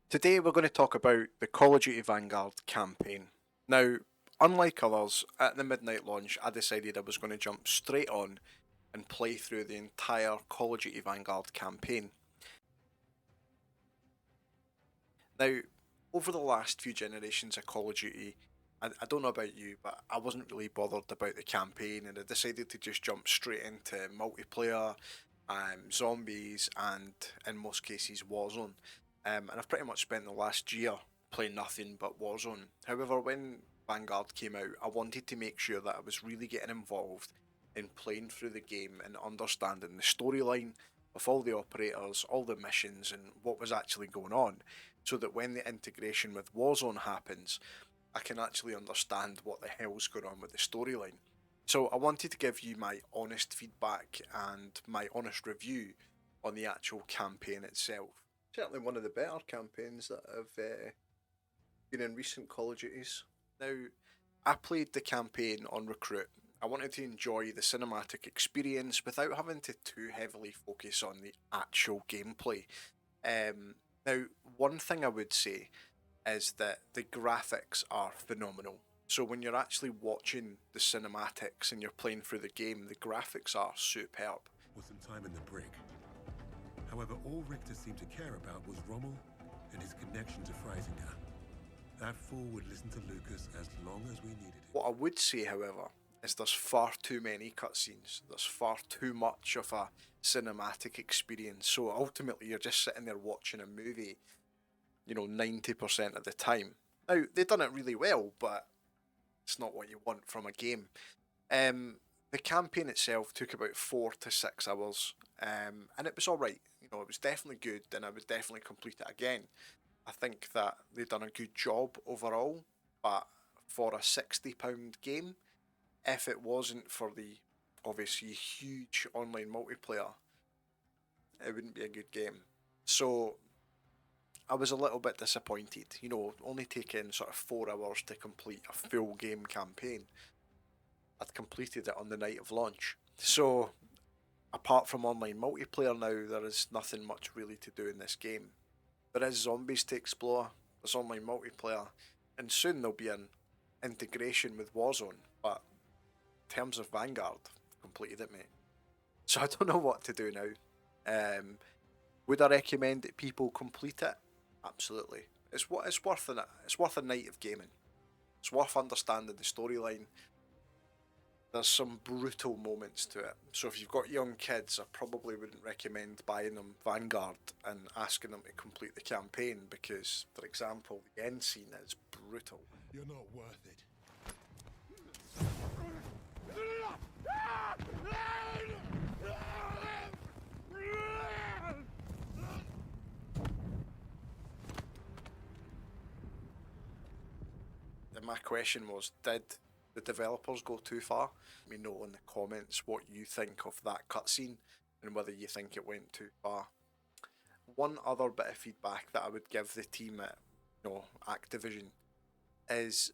Today we're going to talk about the Call of Duty Vanguard campaign. Now, unlike others, at the midnight launch I decided I was going to jump straight on and play through the entire Call of Duty Vanguard campaign. Now, over the last few generations of Call of Duty, I don't know about you, but I wasn't really bothered about the campaign and I decided to just jump straight into multiplayer, zombies, and in most cases Warzone. And I've pretty much spent the last year playing nothing but Warzone. However, when Vanguard came out, I wanted to make sure that I was really getting involved in playing through the game and understanding the storyline of all the operators, all the missions, and what was actually going on, so that when the integration with Warzone happens, I can actually understand what the hell's going on with the storyline. So I wanted to give you my honest feedback and my honest review on the actual campaign itself. Certainly one of the better campaigns that have been in recent Call of Duties. Now, I played the campaign on Recruit. I wanted to enjoy the cinematic experience without having to too heavily focus on the actual gameplay. Now, one thing I would say is that the graphics are phenomenal. So when you're actually watching the cinematics and you're playing through the game, the graphics are superb. With some time in the brig. However, all Richter seemed to care about was Rommel and his connection to Freisinger. That fool would listen to Lucas as long as we needed him. What I would say, however, is there's far too many cutscenes. There's far too much of a cinematic experience. So ultimately, you're just sitting there watching a movie, 90% of the time. Now, they've done it really well, but it's not what you want from a game. The campaign itself took about 4 to 6 hours, and it was alright. It was definitely good, and I would definitely complete it again. I think that they've done a good job overall, but for a £60 game, if it wasn't for the obviously huge online multiplayer, it wouldn't be a good game. So I was a little bit disappointed, only taking sort of 4 hours to complete a full game campaign. I'd completed it on the night of launch. So, apart from online multiplayer now, there is nothing much really to do in this game. There is zombies to explore, there's online multiplayer, and soon there'll be an integration with Warzone, but in terms of Vanguard, I've completed it, mate. So I don't know what to do now. Would I recommend that people complete it? Absolutely. It's worth a night of gaming. It's worth understanding the storyline. There's some brutal moments to it. So if you've got young kids, I probably wouldn't recommend buying them Vanguard and asking them to complete the campaign because, for example, the end scene is brutal. You're not worth it. And my question was, did the developers go too far? Let me know in the comments what you think of that cutscene and whether you think it went too far. One other bit of feedback that I would give the team at Activision is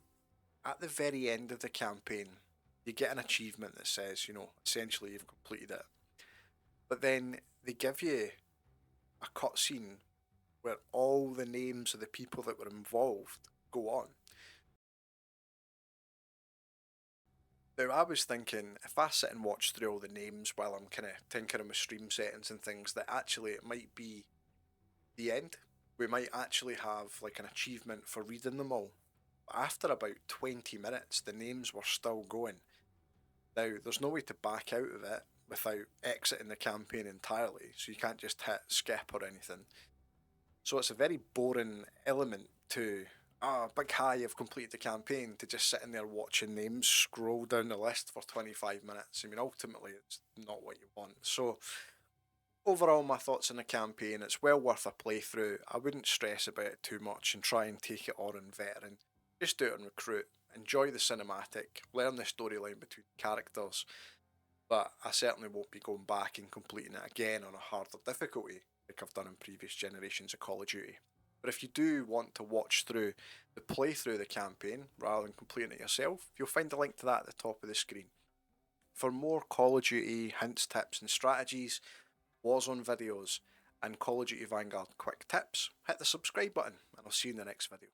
at the very end of the campaign, you get an achievement that says, essentially you've completed it. But then they give you a cutscene where all the names of the people that were involved go on. Now, I was thinking, if I sit and watch through all the names while I'm kind of tinkering with stream settings and things, that actually it might be the end. We might actually have like an achievement for reading them all. But after about 20 minutes, the names were still going. Now, there's no way to back out of it without exiting the campaign entirely, so you can't just hit skip or anything. So it's a very boring element to big hi, I've completed the campaign, to just sitting there watching names scroll down the list for 25 minutes. I mean, ultimately, it's not what you want. So, overall, my thoughts on the campaign, it's well worth a playthrough. I wouldn't stress about it too much and try and take it on veteran. Just do it on Recruit, enjoy the cinematic, learn the storyline between characters, but I certainly won't be going back and completing it again on a harder difficulty like I've done in previous generations of Call of Duty. But if you do want to watch through the playthrough of the campaign rather than completing it yourself, you'll find a link to that at the top of the screen. For more Call of Duty hints, tips and strategies, Warzone videos, and Call of Duty Vanguard quick tips, hit the subscribe button, and I'll see you in the next video.